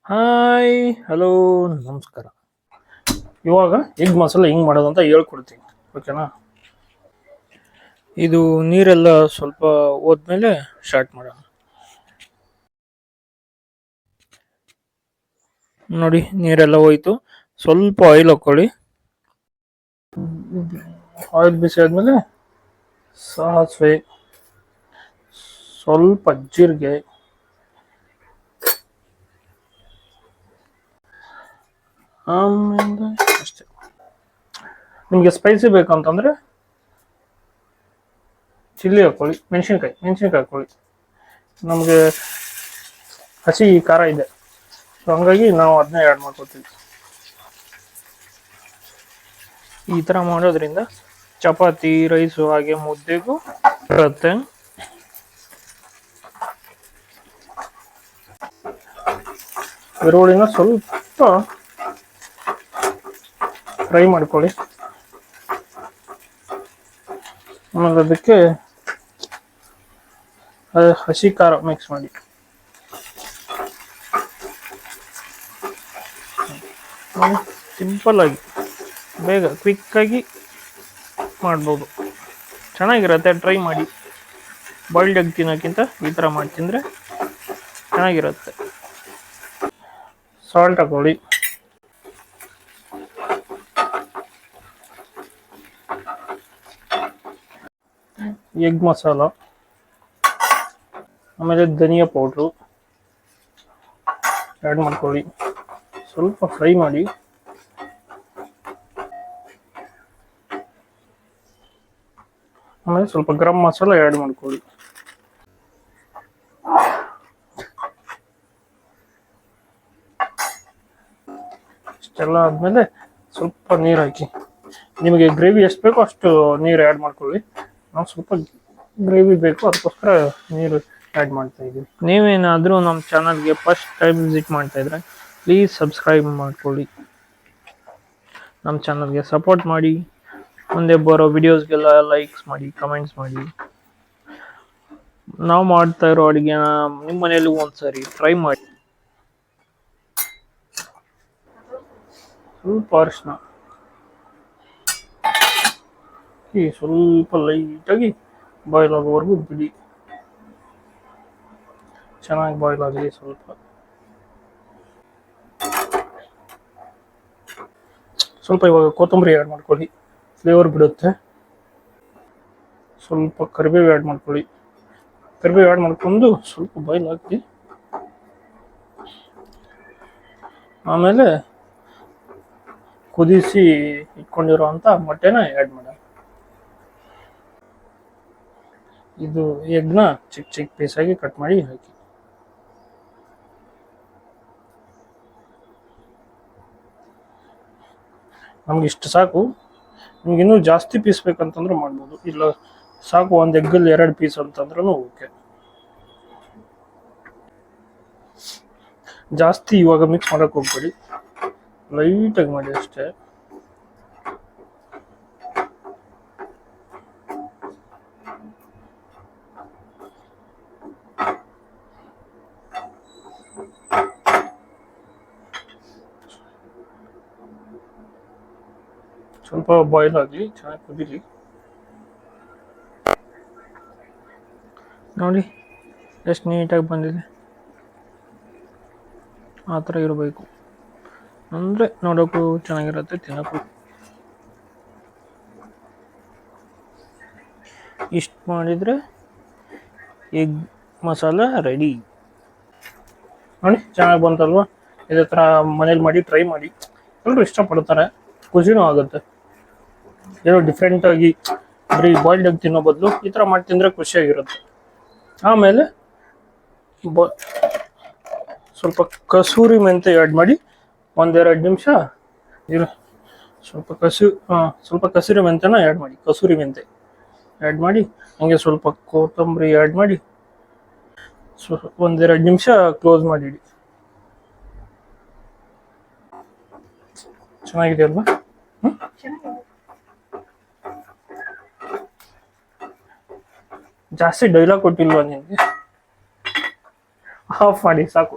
Hi hello ನಮಸ್ಕಾರ. ಇವಾಗ egg masala ಹೆಂಗ್ ಮಾಡೋದು ಅಂತ ಹೇಳ್ಕೊಡ್ತೀನಿ, ಓಕೆನಾ? ಇದು ನೀರೆಲ್ಲ ಸ್ವಲ್ಪ ಹೋದ್ಮೇಲೆ ಸ್ಟಾರ್ಟ್ ಮಾಡೋಣ. ನೋಡಿ, ನೀರೆಲ್ಲ ಹೋಯ್ತು. ಸ್ವಲ್ಪ ಆಯಿಲ್ ಹಾಕೊಳ್ಳಿ. ಆಯಿಲ್ ಬಿಸಿ ಆದ್ಮೇಲೆ ಸಾಸಿವೆ, ಸ್ವಲ್ಪ ಜೀರಿಗೆ, ಆಮೇಲೆ ಅಷ್ಟೇ. ನಿಮಗೆ ಸ್ಪೈಸಿ ಬೇಕಂತಂದ್ರೆ ಚಿಲ್ಲಿ ಹಾಕೊಳ್ಳಿ, ಮೆಣಸಿನ್ಕಾಯಿ ಹಾಕೊಳ್ಳಿ. ನಮಗೆ ಹಸಿ ಖಾರ ಇದೆ, ಸೊ ಹಂಗಾಗಿ ನಾವು ಅದನ್ನೇ ಆ್ಯಡ್ ಮಾಡ್ಕೊತೀವಿ. ಈ ಥರ ಮಾಡೋದ್ರಿಂದ ಚಪಾತಿ, ರೈಸು ಹಾಗೆ ಮುದ್ದೆಗೂ ಬರುತ್ತೆ. ಈರುಳ್ಳಿನ ಸ್ವಲ್ಪ ಫ್ರೈ ಮಾಡ್ಕೊಳ್ಳಿ. ಆಮೇಲೆ ಅದಕ್ಕೆ ಹಸಿ ಖಾರ ಮಿಕ್ಸ್ ಮಾಡಿ. ಸಿಂಪಲ್ ಆಗಿ ಬೇಗ ಕ್ವಿಕ್ಕಾಗಿ ಮಾಡ್ಬೋದು, ಚೆನ್ನಾಗಿರುತ್ತೆ. ಟ್ರೈ ಮಾಡಿ. ಬಾಯ್ಲ್ಡ್ ಎಗ್ ತಿನ್ನೋಕ್ಕಿಂತ ಈ ಥರ ಮಾಡಿ ತಿಂದರೆ ಚೆನ್ನಾಗಿರುತ್ತೆ. ಸಾಲ್ಟ್ ಹಾಕೊಳ್ಳಿ, ಎಗ್ ಮಸಾಲ, ಆಮೇಲೆ ಧನಿಯಾ ಪೌಡ್ರು ಆ್ಯಡ್ ಮಾಡ್ಕೊಳ್ಳಿ. ಸ್ವಲ್ಪ ಫ್ರೈ ಮಾಡಿ. ಆಮೇಲೆ ಸ್ವಲ್ಪ ಗರಂ ಮಸಾಲ ಆ್ಯಡ್ ಮಾಡ್ಕೊಳ್ಳಿ. ಇಷ್ಟೆಲ್ಲ ಆದಮೇಲೆ ಸ್ವಲ್ಪ ನೀರು ಹಾಕಿ. ನಿಮಗೆ ಗ್ರೇವಿ ಎಷ್ಟು ಬೇಕೋ ಅಷ್ಟು ನೀರು ಆ್ಯಡ್ ಮಾಡ್ಕೊಳ್ಳಿ. ನಾವು ಸ್ವಲ್ಪ ಗ್ರೇವಿ ಬೇಕು, ಅದಕ್ಕೋಸ್ಕರ ನೀರು ಆ್ಯಡ್ ಮಾಡ್ತಾ ಇದ್ದೀವಿ. ನೀವೇನಾದರೂ ನಮ್ಮ ಚಾನಲ್ಗೆ ಫಸ್ಟ್ ಟೈಮ್ ವಿಸಿಟ್ ಮಾಡ್ತಾ ಇದ್ರೆ ಪ್ಲೀಸ್ ಸಬ್ಸ್ಕ್ರೈಬ್ ಮಾಡ್ಕೊಳ್ಳಿ. ನಮ್ಮ ಚಾನಲ್ಗೆ ಸಪೋರ್ಟ್ ಮಾಡಿ. ಮುಂದೆ ಬರೋ ವಿಡಿಯೋಸ್ಗೆಲ್ಲ ಲೈಕ್ಸ್ ಮಾಡಿ, ಕಮೆಂಟ್ಸ್ ಮಾಡಿ. ನಾವು ಮಾಡ್ತಾ ಇರೋ ಅಡುಗೆನ ನಿಮ್ಮ ಮನೆಯಲ್ಲೂ ಒಂದ್ಸರಿ ಟ್ರೈ ಮಾಡಿ. ಸ್ವಲ್ಪ ಅರಿಶಿನ, ಸ್ವಲ್ಪ ಲೈಟಾಗಿ ಬಾಯ್ಲ್ ಆಗೋವರೆಗೂ ಬಿಡಿ. ಚೆನ್ನಾಗಿ ಬಾಯ್ಲ್ ಆಗಲಿ. ಸ್ವಲ್ಪ ಇವಾಗ ಕೊತ್ತಂಬರಿ ಆ್ಯಡ್ ಮಾಡ್ಕೊಳ್ಳಿ, ಫ್ಲೇವರ್ ಬಿಡುತ್ತೆ. ಸ್ವಲ್ಪ ಕರಿಬೇವು ಆ್ಯಡ್ ಮಾಡ್ಕೊಳ್ಳಿ. ಕರಿಬೇವು ಆ್ಯಡ್ ಮಾಡ್ಕೊಂಡು ಸ್ವಲ್ಪ ಬಾಯ್ಲ್ ಹಾಕಿ. ಆಮೇಲೆ ಕುದಿಸಿ ಇಟ್ಕೊಂಡಿರೋ ಅಂಥ ಮೊಟ್ಟೆನ ಆ್ಯಡ್ ಮಾಡಿ. ಇದು ಎಗ್ನ ಚಿಕ್ಕ ಚಿಕ್ಕ ಪೀಸಾಗಿ ಕಟ್ ಮಾಡಿ ಹಾಕಿ. ನಮ್ಗೆ ಇಷ್ಟು ಸಾಕು. ನಿಮ್ಗೆ ಇನ್ನೂ ಜಾಸ್ತಿ ಪೀಸ್ ಬೇಕಂತಂದ್ರೆ ಮಾಡ್ಬೋದು, ಇಲ್ಲ ಸಾಕು ಒಂದು ಎಗ್ಗಲ್ಲಿ 2 ಪೀಸ್ ಅಂತಂದ್ರೂ ಓಕೆ. ಜಾಸ್ತಿ ಇವಾಗ ಮಿಕ್ಸ್ ಮಾಡೋಕ್ಕೆ ಹೋಗ್ಬೇಡಿ, ಲೈಟಾಗಿ ಮಾಡಿ ಅಷ್ಟೇ. ಸ್ವಲ್ಪ ಬಾಯ್ಲ್ ಆಗಲಿ, ಚೆನ್ನಾಗಿ ಕುದೀಲಿ. ನೋಡಿ ಎಷ್ಟು ನೀಟಾಗಿ ಬಂದಿದೆ. ಆ ಥರ ಇರಬೇಕು ಅಂದರೆ ನೋಡೋಕ್ಕೂ ಚೆನ್ನಾಗಿರುತ್ತೆ, ತಿನ್ನೋಕ್ಕೂ. ಇಷ್ಟು ಮಾಡಿದರೆ ಎಗ್ ಮಸಾಲ ರೆಡಿ. ನೋಡಿ ಚೆನ್ನಾಗಿ ಬಂತಲ್ವ? ಇದೇ ಥರ ಮನೇಲಿ ಮಾಡಿ ಟ್ರೈ ಮಾಡಿ. ಎಲ್ಲರೂ ಇಷ್ಟಪಡ್ತಾರೆ, ಖುಷಿನೂ ಆಗುತ್ತೆ. ಏನೋ ಡಿಫ್ರೆಂಟಾಗಿ ಬರೀ ಬಾಯ್ಲ್ಡ್ ಎಗ್ ತಿನ್ನೋ ಬದಲು ಈ ಥರ ಮಾಡಿ ತಿಂದರೆ ಖುಷಿಯಾಗಿರುತ್ತೆ. ಆಮೇಲೆ ಸ್ವಲ್ಪ ಕಸೂರಿ ಮೆಂತೆ ಆ್ಯಡ್ ಮಾಡಿ 1-2 ನಿಮಿಷ ಇರು. ಸ್ವಲ್ಪ ಕಸೂರಿ ಮೆಂತೆನ ಆ್ಯಡ್ ಮಾಡಿ. ಕಸೂರಿ ಮೆಂತೆ ಆ್ಯಡ್ ಮಾಡಿ, ಹಂಗೆ ಸ್ವಲ್ಪ ಕೊತ್ತಂಬರಿ ಆ್ಯಡ್ ಮಾಡಿ 1-2 ನಿಮಿಷ ಕ್ಲೋಸ್ ಮಾಡಿಡಿ. ಚೆನ್ನಾಗಿದೆ ಅಲ್ವಾ? ಜಾಸ್ತಿ ಡೈಲಾಗ್ ಕೊಟ್ಟಿಲ್ವಾ ನಿಮಗೆ? ಆಫ್ ಮಾಡಿ ಸಾಕು.